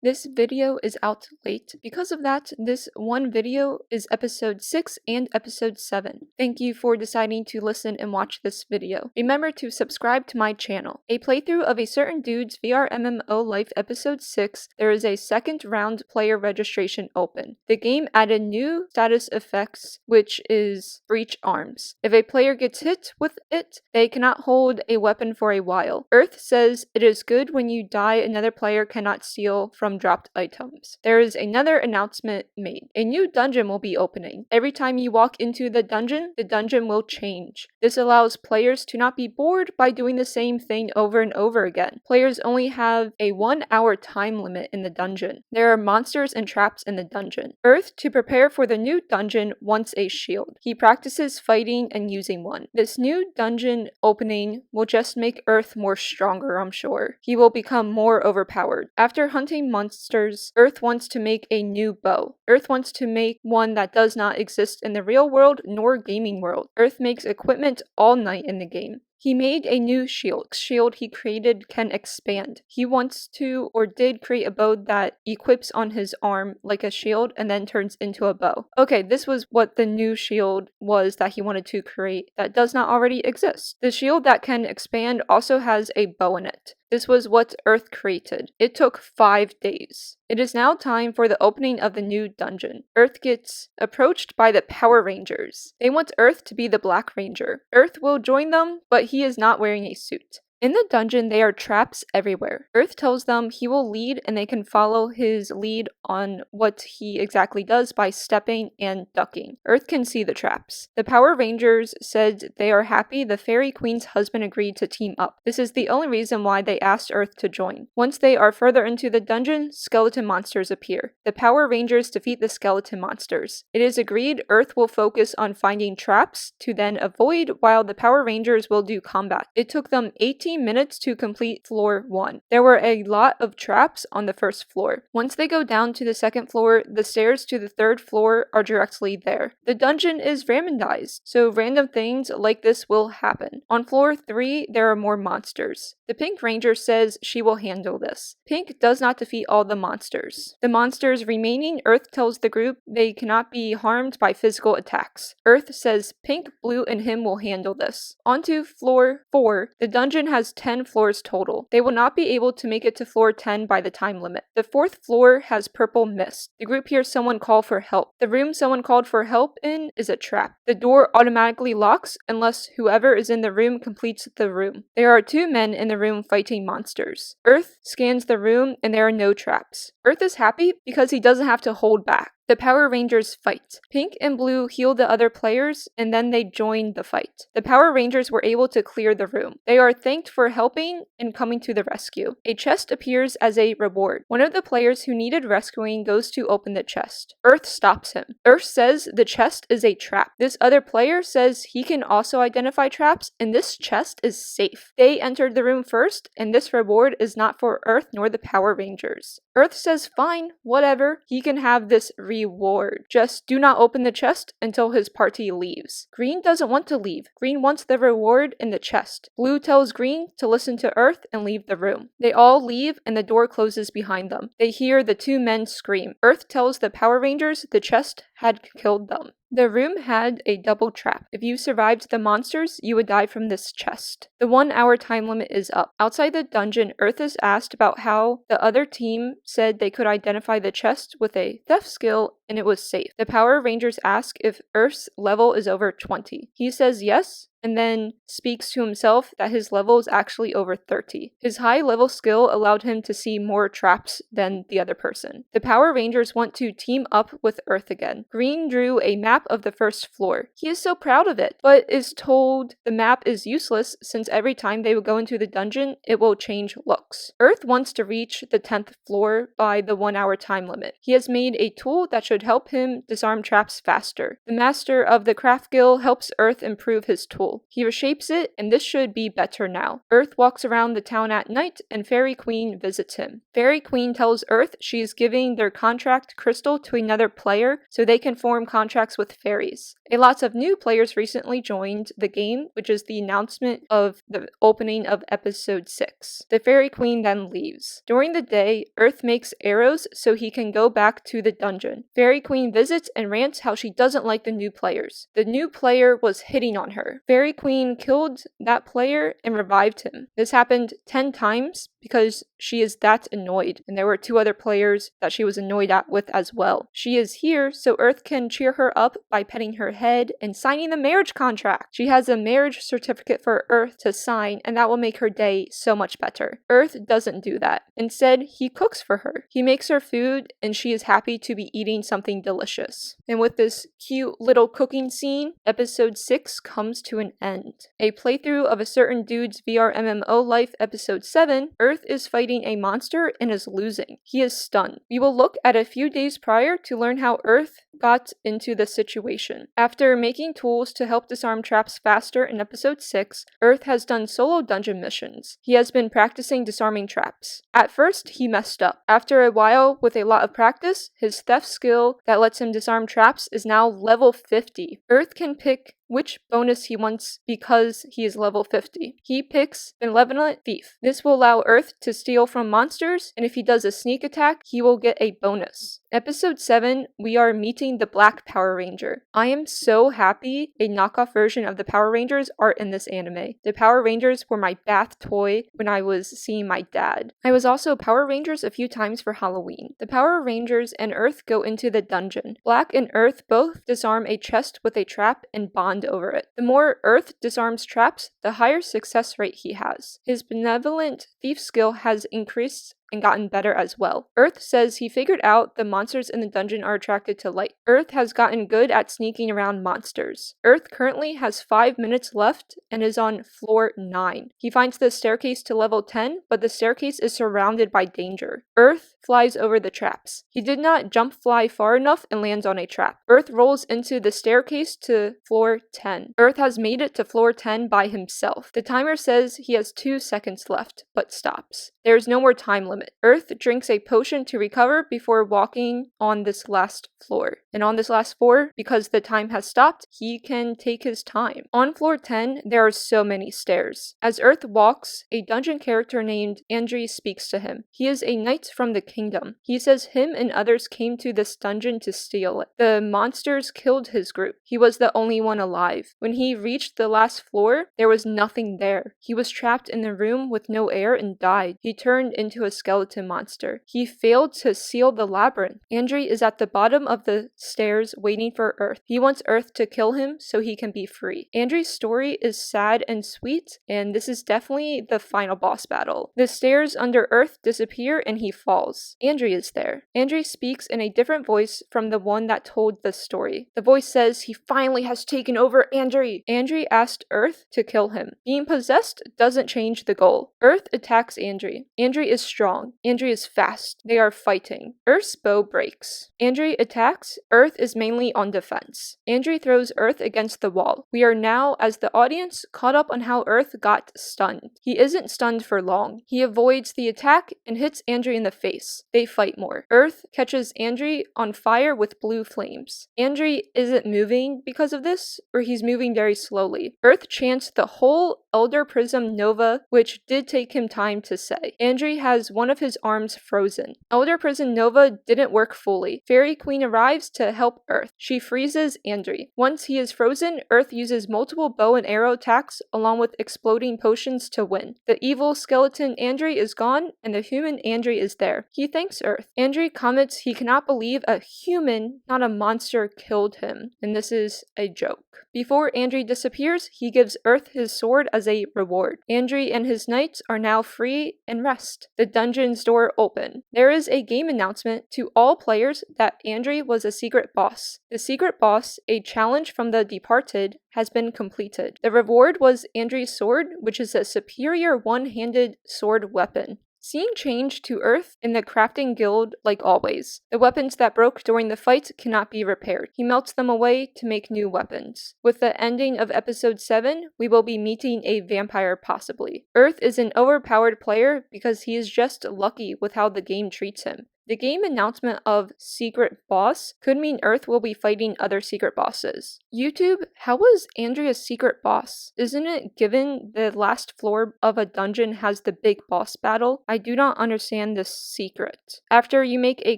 This video is out late. Because of that, this one video is episode 6 and episode 7. Thank you for deciding to listen and watch this video. Remember to subscribe to my channel. A playthrough of a certain dude's VRMMO Life episode 6, there is a second round player registration open. The game added new status effects, which is breach arms. If a player gets hit with it, they cannot hold a weapon for a while. Earth says it is good when you die, another player cannot steal from dropped items. There is another announcement made. A new dungeon will be opening. Every time you walk into the dungeon will change. This allows players to not be bored by doing the same thing over and over again. Players only have a 1 hour time limit in the dungeon. There are monsters and traps in the dungeon. Earth, to prepare for the new dungeon, wants a shield. He practices fighting and using one. This new dungeon opening will just make Earth more stronger, I'm sure. He will become more overpowered. After hunting monsters, Earth wants to make a new bow. Earth wants to make one that does not exist in the real world nor gaming world. Earth makes equipment all night in the game. He made a new shield. Shield he created can expand. He wants to or did create a bow that equips on his arm like a shield and then turns into a bow. Okay, this was what the new shield was that he wanted to create that does not already exist. The shield that can expand also has a bow in it. This was what Earth created. It took 5 days. It is now time for the opening of the new dungeon. Earth gets approached by the Power Rangers. They want Earth to be the Black Ranger. Earth will join them, but he is not wearing a suit. In the dungeon, there are traps everywhere. Earth tells them he will lead and they can follow his lead on what he exactly does by stepping and ducking. Earth can see the traps. The Power Rangers said they are happy the Fairy Queen's husband agreed to team up. This is the only reason why they asked Earth to join. Once they are further into the dungeon, skeleton monsters appear. The Power Rangers defeat the skeleton monsters. It is agreed Earth will focus on finding traps to then avoid while the Power Rangers will do combat. It took them 18 minutes to complete floor 1. There were a lot of traps on the first floor. Once they go down to the second floor, the stairs to the third floor are directly there. The dungeon is randomized, so random things like this will happen. On floor 3, there are more monsters. The Pink Ranger says she will handle this. Pink does not defeat all the monsters. The monsters remaining, Earth tells the group they cannot be harmed by physical attacks. Earth says Pink, Blue, and him will handle this. Onto floor 4, the dungeon has 10 floors total. They will not be able to make it to floor 10 by the time limit. The 4th floor has purple mist. The group hears someone call for help. The room someone called for help in is a trap. The door automatically locks unless whoever is in the room completes the room. There are 2 men in the room fighting monsters. Earth scans the room and there are no traps. Earth is happy because he doesn't have to hold back. The Power Rangers fight. Pink and Blue heal the other players, and then they join the fight. The Power Rangers were able to clear the room. They are thanked for helping and coming to the rescue. A chest appears as a reward. One of the players who needed rescuing goes to open the chest. Earth stops him. Earth says the chest is a trap. This other player says he can also identify traps, and this chest is safe. They entered the room first, and this reward is not for Earth nor the Power Rangers. Earth says fine, whatever, he can have this reward. Just do not open the chest until his party leaves. Green doesn't want to leave. Green wants the reward in the chest. Blue tells Green to listen to Earth and leave the room. They all leave and the door closes behind them. They hear the 2 men scream. Earth tells the Power Rangers the chest had killed them. The room had a double trap. If you survived the monsters, you would die from this chest. The 1 hour time limit is up. Outside the dungeon, Earth is asked about how the other team said they could identify the chest with a theft skill and it was safe. The Power Rangers ask if Earth's level is over 20. He says yes, and then speaks to himself that his level is actually over 30. His high level skill allowed him to see more traps than the other person. The Power Rangers want to team up with Earth again. Green drew a map of the first floor. He is so proud of it, but is told the map is useless since every time they will go into the dungeon, it will change looks. Earth wants to reach the 10th floor by the 1 hour time limit. He has made a tool that should should help him disarm traps faster. The master of the craft guild helps Earth improve his tool. He reshapes it, and this should be better now. Earth walks around the town at night, and Fairy Queen visits him. Fairy Queen tells Earth she is giving their contract crystal to another player so they can form contracts with fairies. A lot of new players recently joined the game, which is the announcement of the opening of episode 6. The Fairy Queen then leaves. During the day, Earth makes arrows so he can go back to the dungeon. Fairy Queen visits and rants how she doesn't like the new players. The new player was hitting on her. Fairy Queen killed that player and revived him. This happened 10 times because she is that annoyed, and there were 2 other players that she was annoyed with as well. She is here so Earth can cheer her up by petting her head and signing the marriage contract. She has a marriage certificate for Earth to sign, and that will make her day so much better. Earth doesn't do that. Instead, he cooks for her. He makes her food, and she is happy to be eating something delicious. And with this cute little cooking scene, episode 6 comes to an end. A playthrough of a certain dude's VRMMO life episode 7, Earth is fighting a monster and is losing. He is stunned. We will look at a few days prior to learn how Earth got into the situation. After making tools to help disarm traps faster in episode 6, Earth has done solo dungeon missions. He has been practicing disarming traps. At first, he messed up. After a while, with a lot of practice, his theft skill that lets him disarm traps is now level 50. Earth can pick which bonus he wants because he is level 50. He picks Benevolent Thief. This will allow Earth to steal from monsters, and if he does a sneak attack, he will get a bonus. Episode 7, we are meeting the Black Power Ranger. I am so happy a knockoff version of the Power Rangers are in this anime. The Power Rangers were my bath toy when I was seeing my dad. I was also Power Rangers a few times for Halloween. The Power Rangers and Earth go into the dungeon. Black and Earth both disarm a chest with a trap and bond over it. The more Earth disarms traps, the higher success rate he has. His Benevolent Thief skill has increased and gotten better as well. Earth says he figured out the monsters in the dungeon are attracted to light. Earth has gotten good at sneaking around monsters. Earth currently has 5 minutes left and is on floor 9. He finds the staircase to level 10, but the staircase is surrounded by danger. Earth flies over the traps. He did not jump fly far enough and lands on a trap. Earth rolls into the staircase to floor 10. Earth has made it to floor 10 by himself. The timer says he has 2 seconds left, but stops. There is no more time limit. Earth drinks a potion to recover before walking on this last floor. And on this last floor, because the time has stopped, he can take his time. On floor 10, there are so many stairs. As Earth walks, a dungeon character named Andre speaks to him. He is a knight from the kingdom. He says him and others came to this dungeon to steal it. The monsters killed his group. He was the only one alive. When he reached the last floor, there was nothing there. He was trapped in the room with no air and died. He turned into a skeleton monster. He failed to seal the labyrinth. Andre is at the bottom of the stairs waiting for Earth. He wants Earth to kill him so he can be free. Andre's story is sad and sweet, and this is definitely the final boss battle. The stairs under Earth disappear and he falls. Andre is there. Andre speaks in a different voice from the one that told the story. The voice says he finally has taken over Andre. Andre asked Earth to kill him. Being possessed doesn't change the goal. Earth attacks Andre. Andre is strong. Andre is fast. They are fighting. Earth's bow breaks. Andre attacks. Earth is mainly on defense. Andre throws Earth against the wall. We are now, as the audience, caught up on how Earth got stunned. He isn't stunned for long. He avoids the attack and hits Andre in the face. They fight more. Earth catches Andre on fire with blue flames. Andre isn't moving because of this, or he's moving very slowly. Earth chants the whole Elder Prism Nova, which did take him time to say. Andre has one of his arms frozen. Elder Prism Nova didn't work fully. Fairy Queen arrives to help Earth. She freezes Andre. Once he is frozen, Earth uses multiple bow and arrow attacks along with exploding potions to win. The evil skeleton Andre is gone, and the human Andre is there. He thanks Earth. Andre comments he cannot believe a human, not a monster, killed him, and this is a joke. Before Andre disappears, he gives Earth his sword as a reward. Andre and his knights are now free and rest. The dungeon's door open. There is a game announcement to all players that Andre was a secret boss. The secret boss, a challenge from the departed, has been completed. The reward was Andre's sword, which is a superior one-handed sword weapon. Scene change to Earth in the crafting guild like always. The weapons that broke during the fight cannot be repaired. He melts them away to make new weapons. With the ending of episode 7, we will be meeting a vampire possibly. Earth is an overpowered player because he is just lucky with how the game treats him. The game announcement of Secret Boss could mean Earth will be fighting other secret bosses. YouTube, how was Andrea's secret boss? Isn't it given the last floor of a dungeon has the big boss battle? I do not understand this secret. After you make a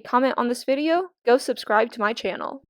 comment on this video, go subscribe to my channel.